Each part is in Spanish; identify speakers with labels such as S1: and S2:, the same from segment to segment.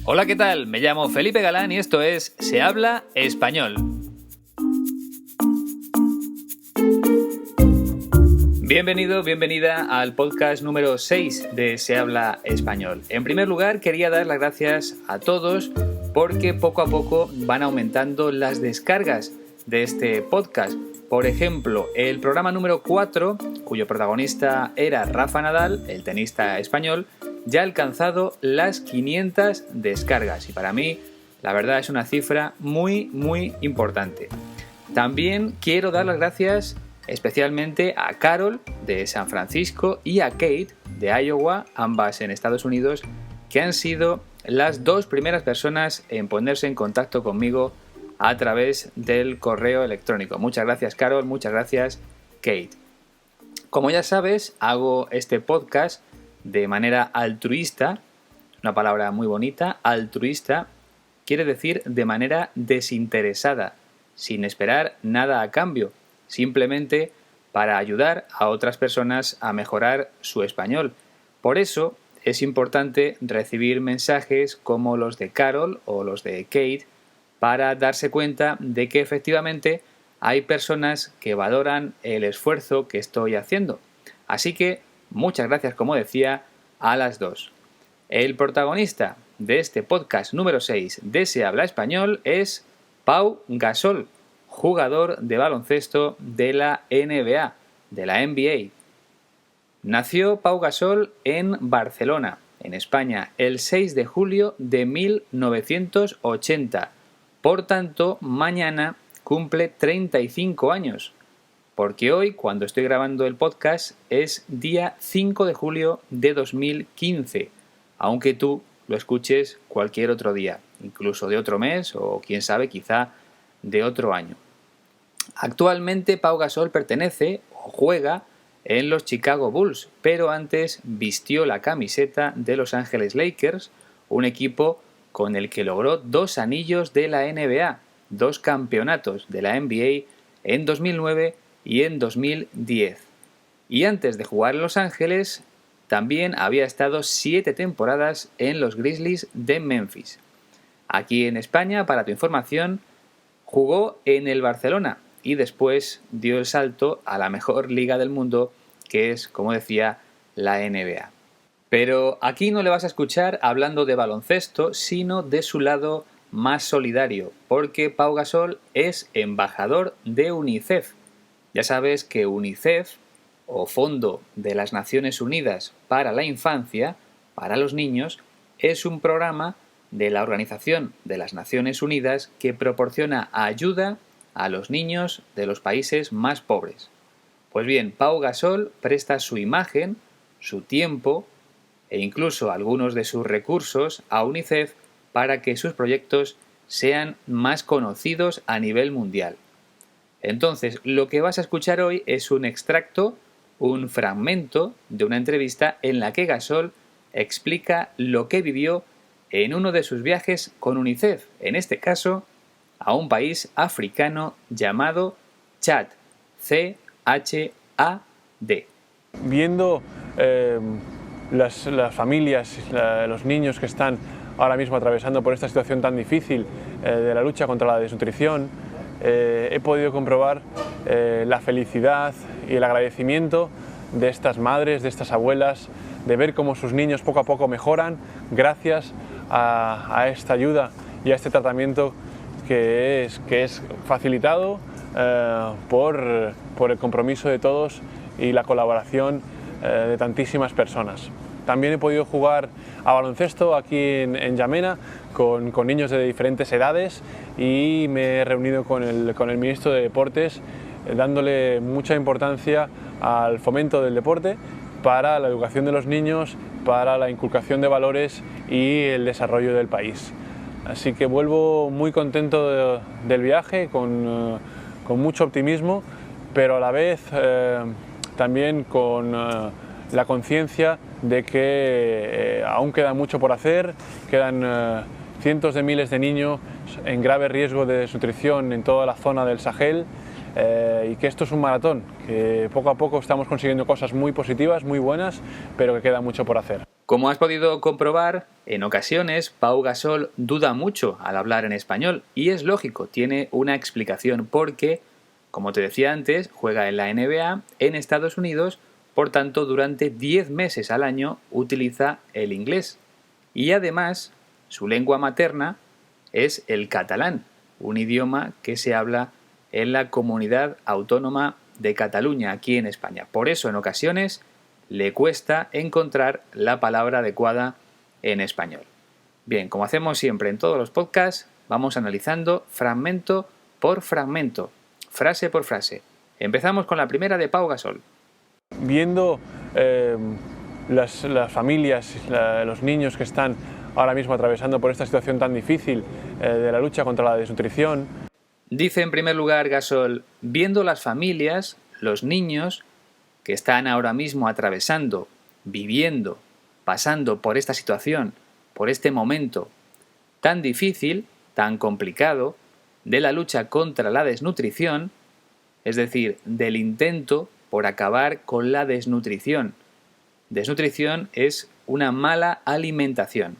S1: Hola, ¿qué tal? Me llamo Felipe Galán y esto es Se habla español. Bienvenido, bienvenida al podcast número 6 de Se habla español. En primer lugar, quería dar las gracias a todos porque poco a poco van aumentando las descargas de este podcast. Por ejemplo, el programa número 4, cuyo protagonista era Rafa Nadal, el tenista español, ya ha alcanzado las 500 descargas y para mí la verdad es una cifra muy importante. También quiero dar las gracias especialmente a Carol de San Francisco y a Kate de Iowa, ambas en Estados Unidos, que han sido las dos primeras personas en ponerse en contacto conmigo a través del correo electrónico. Muchas gracias, Carol, muchas gracias, Kate. Como ya sabes, hago este podcast de manera altruista, una palabra muy bonita. Altruista quiere decir de manera desinteresada, sin esperar nada a cambio, simplemente para ayudar a otras personas a mejorar su español. Por eso es importante recibir mensajes como los de Carol o los de Kate para darse cuenta de que efectivamente hay personas que valoran el esfuerzo que estoy haciendo. Así que muchas gracias, como decía, a las dos. El protagonista de este podcast número 6 de Se habla español es Pau Gasol, jugador de baloncesto de la NBA, de la NBA. Nació Pau Gasol en Barcelona, en España, el 6 de julio de 1980. Por tanto, mañana cumple 35 años. Porque hoy, cuando estoy grabando el podcast, es día 5 de julio de 2015, aunque tú lo escuches cualquier otro día, incluso de otro mes o quién sabe, quizá de otro año. Actualmente Pau Gasol pertenece o juega en los Chicago Bulls, pero antes vistió la camiseta de Los Ángeles Lakers, un equipo con el que logró 2 anillos de la NBA, 2 campeonatos de la NBA en 2009 y en 2010. Y antes de jugar en Los Ángeles, también había estado 7 temporadas en los Grizzlies de Memphis. Aquí en España, para tu información, jugó en el Barcelona y después dio el salto a la mejor liga del mundo, que es, como decía, la NBA. Pero aquí no le vas a escuchar hablando de baloncesto, sino de su lado más solidario, porque Pau Gasol es embajador de UNICEF. Ya sabes que UNICEF, o Fondo de las Naciones Unidas para la Infancia, para los niños, es un programa de la Organización de las Naciones Unidas que proporciona ayuda a los niños de los países más pobres. Pues bien, Pau Gasol presta su imagen, su tiempo e incluso algunos de sus recursos a UNICEF para que sus proyectos sean más conocidos a nivel mundial. Entonces, lo que vas a escuchar hoy es un extracto, un fragmento de una entrevista en la que Gasol explica lo que vivió en uno de sus viajes con UNICEF, en este caso, a un país africano llamado Chad, C-H-A-D.
S2: Viendo las familias, los niños que están ahora mismo atravesando por esta situación tan difícil de la lucha contra la desnutrición, he podido comprobar la felicidad y el agradecimiento de estas madres, de estas abuelas, de ver cómo sus niños poco a poco mejoran gracias a esta ayuda y a este tratamiento que es facilitado por el compromiso de todos y la colaboración de tantísimas personas. También he podido jugar a baloncesto aquí en Yamena con niños de diferentes edades y me he reunido con el ministro de Deportes dándole mucha importancia al fomento del deporte para la educación de los niños, para la inculcación de valores y el desarrollo del país. Así que vuelvo muy contento del viaje, con mucho optimismo, pero a la vez también con la conciencia de que aún queda mucho por hacer, quedan cientos de miles de niños en grave riesgo de desnutrición en toda la zona del Sahel y que esto es un maratón, que poco a poco estamos consiguiendo cosas muy positivas, muy buenas, pero que queda mucho por hacer.
S1: Como has podido comprobar, en ocasiones Pau Gasol duda mucho al hablar en español y es lógico, tiene una explicación porque, como te decía antes, juega en la NBA en Estados Unidos, por tanto durante 10 meses al año utiliza el inglés. Y además, su lengua materna es el catalán, un idioma que se habla en la comunidad autónoma de Cataluña, aquí en España. Por eso, en ocasiones, le cuesta encontrar la palabra adecuada en español. Bien, como hacemos siempre en todos los podcasts, vamos analizando fragmento por fragmento, frase por frase. Empezamos con la primera de Pau Gasol.
S2: Viendo las familias, los niños que están ahora mismo atravesando por esta situación tan difícil de la lucha contra la desnutrición.
S1: Dice en primer lugar Gasol, viendo las familias, los niños que están ahora mismo atravesando, viviendo, pasando por esta situación, por este momento tan difícil, tan complicado, de la lucha contra la desnutrición, es decir, del intento por acabar con la desnutrición. Desnutrición es una mala alimentación.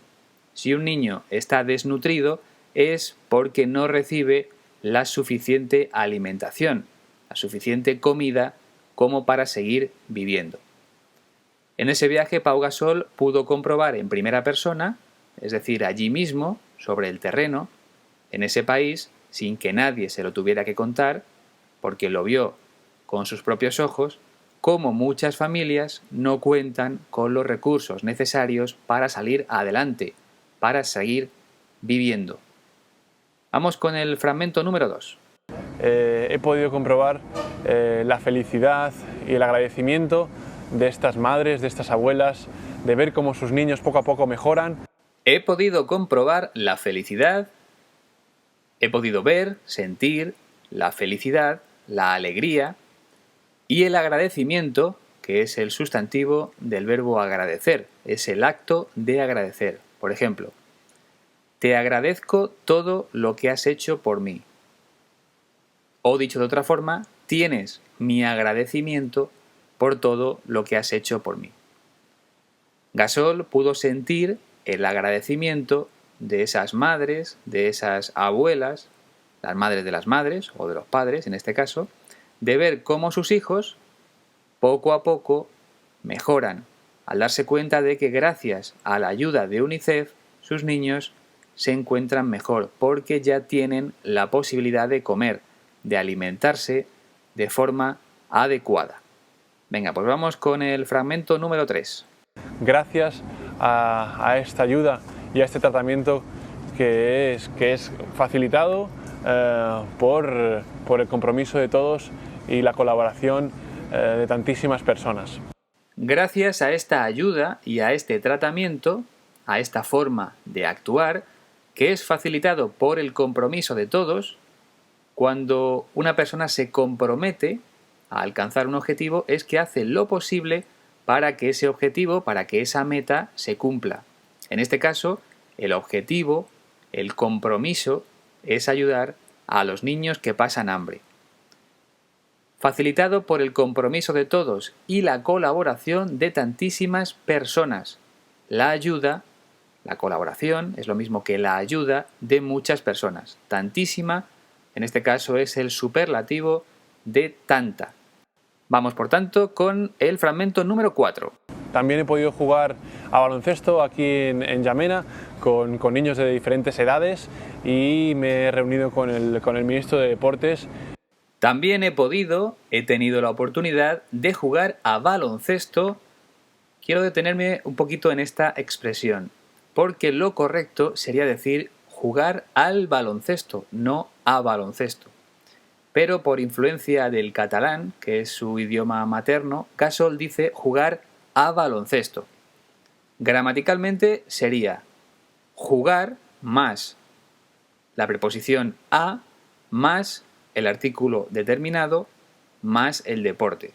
S1: Si un niño está desnutrido es porque no recibe la suficiente alimentación, la suficiente comida como para seguir viviendo. En ese viaje Pau Gasol pudo comprobar en primera persona, es decir, allí mismo, sobre el terreno, en ese país, sin que nadie se lo tuviera que contar, porque lo vio con sus propios ojos, cómo muchas familias no cuentan con los recursos necesarios para salir adelante, para seguir viviendo. Vamos con el fragmento número 2.
S2: He podido comprobar la felicidad y el agradecimiento de estas madres, de estas abuelas, de ver cómo sus niños poco a poco mejoran.
S1: He podido comprobar la felicidad, he podido ver, sentir la felicidad, la alegría y el agradecimiento, que es el sustantivo del verbo agradecer, es el acto de agradecer. Por ejemplo, te agradezco todo lo que has hecho por mí. O dicho de otra forma, tienes mi agradecimiento por todo lo que has hecho por mí. Gasol pudo sentir el agradecimiento de esas madres, de esas abuelas, las madres de las madres, o de los padres en este caso, de ver cómo sus hijos, poco a poco, mejoran, al darse cuenta de que gracias a la ayuda de UNICEF, sus niños se encuentran mejor, porque ya tienen la posibilidad de comer, de alimentarse de forma adecuada. Venga, pues vamos con el fragmento número 3.
S2: Gracias a esta ayuda y a este tratamiento que es facilitado por el compromiso de todos y la colaboración de tantísimas personas.
S1: Gracias a esta ayuda y a este tratamiento, a esta forma de actuar, que es facilitado por el compromiso de todos, cuando una persona se compromete a alcanzar un objetivo es que hace lo posible para que ese objetivo, para que esa meta se cumpla. En este caso, el objetivo, el compromiso, es ayudar a los niños que pasan hambre. Facilitado por el compromiso de todos y la colaboración de tantísimas personas. La ayuda, la colaboración, es lo mismo que la ayuda de muchas personas. Tantísima, en este caso es el superlativo de tanta. Vamos, por tanto, con el fragmento número 4.
S2: También he podido jugar a baloncesto aquí en Llamena con niños de diferentes edades y me he reunido con el ministro de Deportes.
S1: También he tenido la oportunidad de jugar a baloncesto. Quiero detenerme un poquito en esta expresión, porque lo correcto sería decir jugar al baloncesto, no a baloncesto. Pero por influencia del catalán, que es su idioma materno, Gasol dice jugar a baloncesto. Gramaticalmente sería jugar más la preposición a más el artículo determinado más el deporte.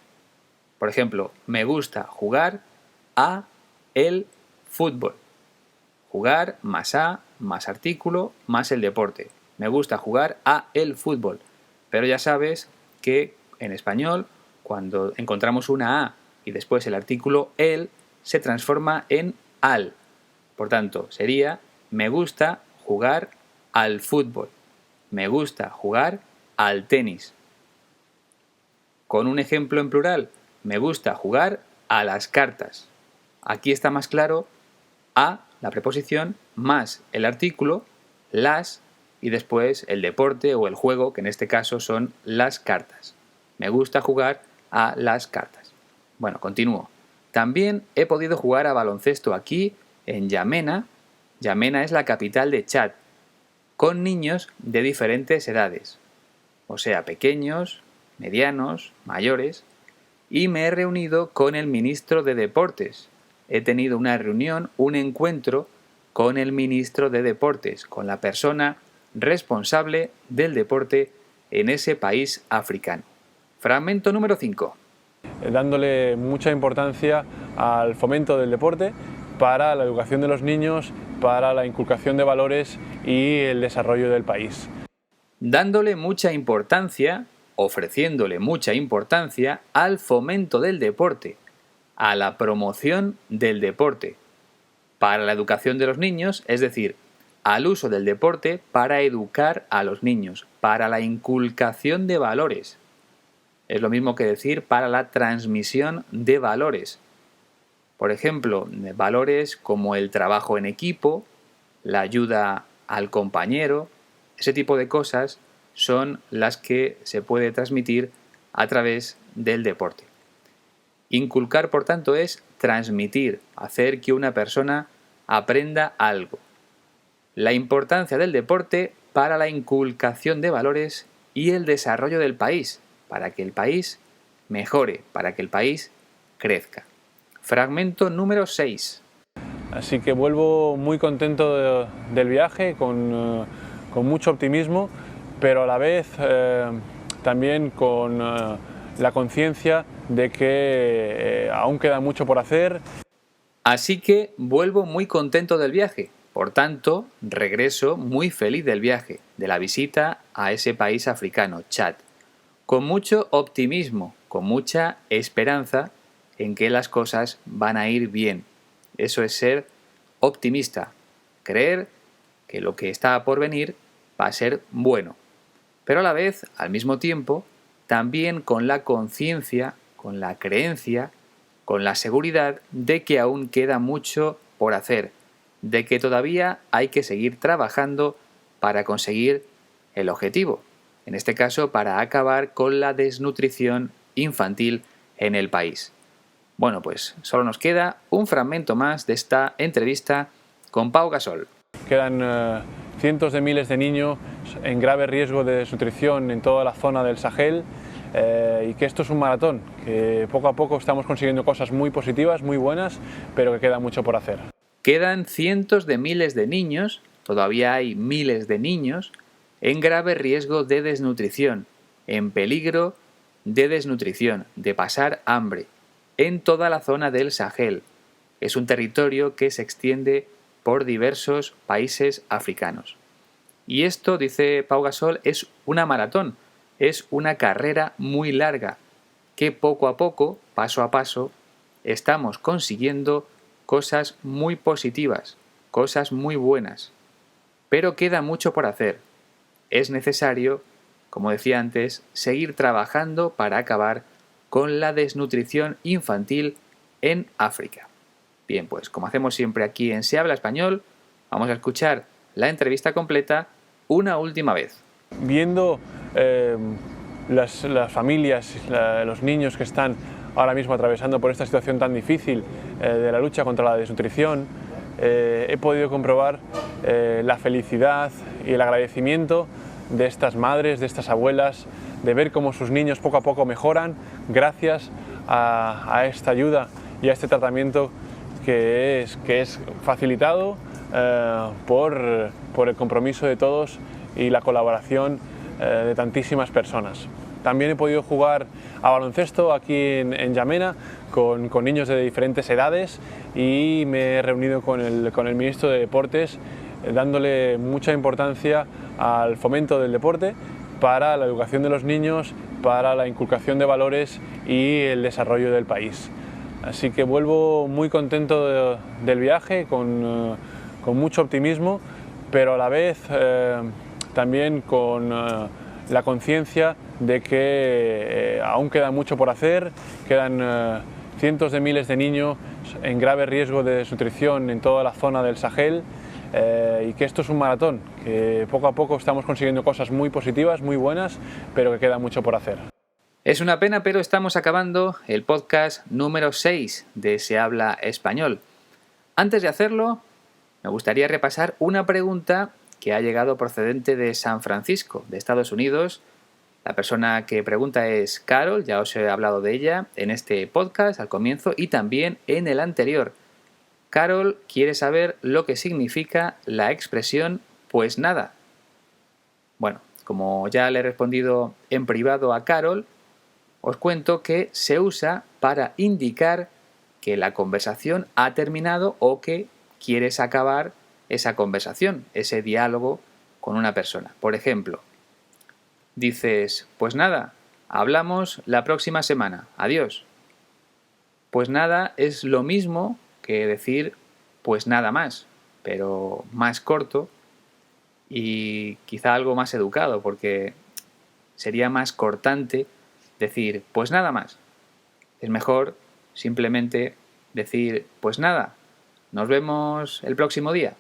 S1: Por ejemplo, me gusta jugar a el fútbol. Jugar más a más artículo más el deporte. Me gusta jugar a el fútbol. Pero ya sabes que en español, cuando encontramos una a y después el artículo el, se transforma en al. Por tanto, sería me gusta jugar al fútbol. Me gusta jugar al tenis. Con un ejemplo en plural, me gusta jugar a las cartas. Aquí está más claro a, la preposición, más el artículo, las, y después el deporte o el juego, que en este caso son las cartas. Me gusta jugar a las cartas. Bueno, continúo. También he podido jugar a baloncesto aquí, en Yamena. Yamena es la capital de Chad, con niños de diferentes edades, o sea, pequeños, medianos, mayores, y me he reunido con el ministro de Deportes. He tenido una reunión, un encuentro con el ministro de Deportes, con la persona responsable del deporte en ese país africano. Fragmento número 5.
S2: Dándole mucha importancia al fomento del deporte para la educación de los niños, para la inculcación de valores y el desarrollo del país.
S1: Dándole mucha importancia, ofreciéndole mucha importancia al fomento del deporte, a la promoción del deporte, para la educación de los niños, es decir, al uso del deporte para educar a los niños, para la inculcación de valores. Es lo mismo que decir para la transmisión de valores. Por ejemplo, valores como el trabajo en equipo, la ayuda al compañero, ese tipo de cosas son las que se puede transmitir a través del deporte. Inculcar, por tanto, es transmitir, hacer que una persona aprenda algo. La importancia del deporte para la inculcación de valores y el desarrollo del país, para que el país mejore, para que el país crezca. Fragmento número 6.
S2: Así que vuelvo muy contento del viaje, con mucho optimismo, pero a la vez también con la conciencia de que aún queda mucho por hacer.
S1: Así que vuelvo muy contento del viaje. Por tanto, regreso muy feliz del viaje, de la visita a ese país africano, Chad, con mucho optimismo, con mucha esperanza en que las cosas van a ir bien. Eso es ser optimista, creer que lo que está por venir va a ser bueno, pero a la vez, al mismo tiempo, también con la conciencia, con la creencia, con la seguridad de que aún queda mucho por hacer, de que todavía hay que seguir trabajando para conseguir el objetivo, en este caso para acabar con la desnutrición infantil en el país. Bueno, pues solo nos queda un fragmento más de esta entrevista con Pau Gasol.
S2: Quedan cientos de miles de niños en grave riesgo de desnutrición en toda la zona del Sahel y que esto es un maratón, que poco a poco estamos consiguiendo cosas muy positivas, muy buenas, pero que queda mucho por hacer.
S1: Quedan cientos de miles de niños, todavía hay miles de niños, en grave riesgo de desnutrición, en peligro de desnutrición, de pasar hambre, en toda la zona del Sahel. Es un territorio que se extiende por diversos países africanos. Y esto, dice Pau Gasol, es una maratón, es una carrera muy larga, que poco a poco, paso a paso, estamos consiguiendo cosas muy positivas, cosas muy buenas. Pero queda mucho por hacer. Es necesario, como decía antes, seguir trabajando para acabar con la desnutrición infantil en África. Bien, pues como hacemos siempre aquí en Se Habla Español, vamos a escuchar la entrevista completa una última vez.
S2: Viendo las familias, los niños que están ahora mismo atravesando por esta situación tan difícil de la lucha contra la desnutrición, he podido comprobar la felicidad y el agradecimiento de estas madres, de estas abuelas, de ver cómo sus niños poco a poco mejoran gracias a esta ayuda y a este tratamiento que es facilitado por el compromiso de todos y la colaboración de tantísimas personas. También he podido jugar a baloncesto aquí en Yamena con niños de diferentes edades y me he reunido con el ministro de Deportes dándole mucha importancia al fomento del deporte para la educación de los niños, para la inculcación de valores y el desarrollo del país. Así que vuelvo muy contento del viaje, con mucho optimismo, pero a la vez también con la conciencia de que aún queda mucho por hacer, quedan cientos de miles de niños en grave riesgo de desnutrición en toda la zona del Sahel, y que esto es un maratón, que poco a poco estamos consiguiendo cosas muy positivas, muy buenas, pero que queda mucho por hacer.
S1: Es una pena, pero estamos acabando el podcast número 6 de Se Habla Español. Antes de hacerlo, me gustaría repasar una pregunta que ha llegado procedente de San Francisco, de Estados Unidos. La persona que pregunta es Carol, ya os he hablado de ella en este podcast al comienzo y también en el anterior. Carol quiere saber lo que significa la expresión "pues nada". Bueno, como ya le he respondido en privado a Carol, os cuento que se usa para indicar que la conversación ha terminado o que quieres acabar esa conversación, ese diálogo con una persona. Por ejemplo, dices, pues nada, hablamos la próxima semana, adiós. Pues nada es lo mismo que decir pues nada más, pero más corto y quizá algo más educado, porque sería más cortante decir pues nada más. Es mejor simplemente decir pues nada, nos vemos el próximo día.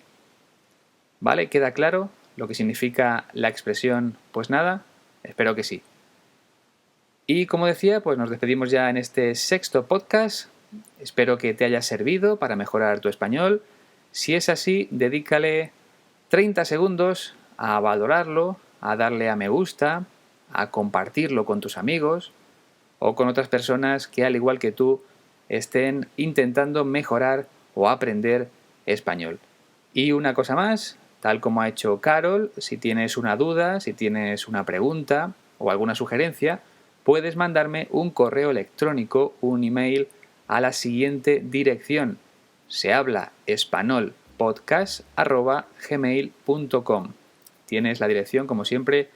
S1: ¿Vale? ¿Queda claro lo que significa la expresión pues nada? Espero que sí. Y como decía, pues nos despedimos ya en este 6º podcast. Espero que te haya servido para mejorar tu español. Si es así, dedícale 30 segundos a valorarlo, a darle a me gusta, a compartirlo con tus amigos o con otras personas que al igual que tú estén intentando mejorar o aprender español. Y una cosa más, tal como ha hecho Carol, si tienes una duda, si tienes una pregunta o alguna sugerencia, puedes mandarme un correo electrónico, un email a la siguiente dirección: sehablaespanolpodcast@gmail.com. Tienes la dirección, como siempre,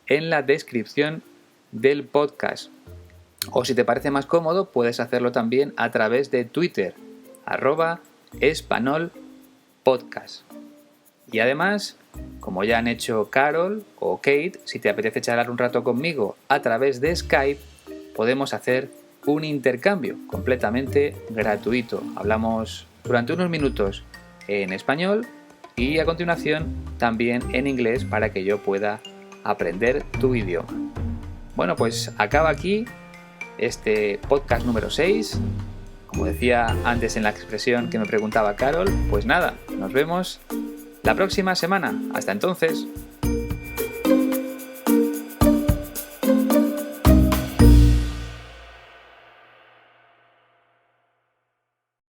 S1: en la descripción del podcast. O si te parece más cómodo, puedes hacerlo también a través de Twitter, @espanolpodcast. Y además, como ya han hecho Carol o Kate, si te apetece charlar un rato conmigo a través de Skype, podemos hacer un intercambio completamente gratuito. Hablamos durante unos minutos en español y a continuación también en inglés para que yo pueda aprender tu idioma. Bueno, pues acaba aquí este podcast número 6. Como decía antes en la expresión que me preguntaba Carol, pues nada, nos vemos la próxima semana. Hasta entonces.